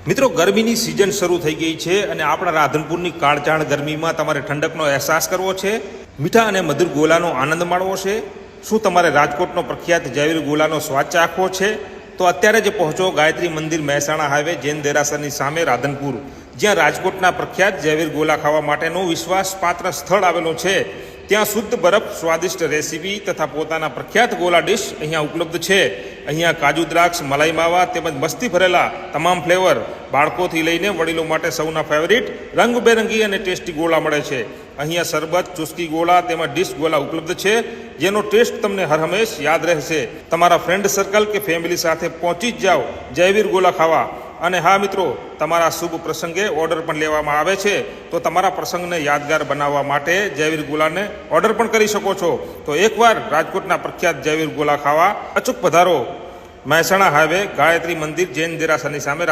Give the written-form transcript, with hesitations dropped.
મિત્રો, ગરમીની સિઝન શરૂ થઈ ગઈ છે અને આપણા રાધનપુરની કાળઝાળ ગરમીમાં તમારે ઠંડકનો અહેસાસ કરવો છે, મીઠા અને મધુર ગોલાનો આનંદ માણવો છે, શું તમારે રાજકોટનો પ્રખ્યાત જયવીર ગોલાનો સ્વાદ ચાખવો છે? તો અત્યારે જ પહોંચો ગાયત્રી મંદિર મહેસાણા હાઈવે જૈન દેરાસરની સામે રાધનપુર, જ્યાં રાજકોટના પ્રખ્યાત જયવીર ગોલા ખાવા માટેનું વિશ્વાસપાત્ર સ્થળ આવેલું છે. ત્યાં શુદ્ધ બરફ, સ્વાદિષ્ટ રેસીપી તથા પોતાના પ્રખ્યાત ગોલા ડિશ અહીંયા ઉપલબ્ધ છે. અહીંયા કાજુ દ્રાક્ષ, મલાઈ માવા તેમજ મસ્તી ભરેલા તમામ ફ્લેવર, બાળકોથી લઈને વડીલો માટે સૌના ફેવરિટ રંગબેરંગી અને ટેસ્ટી ગોળા મળે છે. અહીંયા શરબત, ચુસ્કી ગોળા તેમજ ડિશ ગોળા ઉપલબ્ધ છે, જેનો ટેસ્ટ તમને હરહંમેશ યાદ રહેશે. તમારા ફ્રેન્ડ સર્કલ કે ફેમિલી સાથે પહોંચી જ જાઓ જયવીર ગોલા ખાવા. અને હા મિત્રો, તમારા શુભ પ્રસંગે ઓર્ડર પણ લેવામાં આવે છે, તો તમારા પ્રસંગને યાદગાર બનાવવા માટે જયવીર ગોલાને ઓર્ડર પણ કરી શકો છો. તો એકવાર રાજકોટના પ્રખ્યાત જયવીર ગોલા ખાવા અચૂક પધારો. મહેસાણા હાઈવે ગાયત્રી મંદિર જૈન દેરાસરની સામે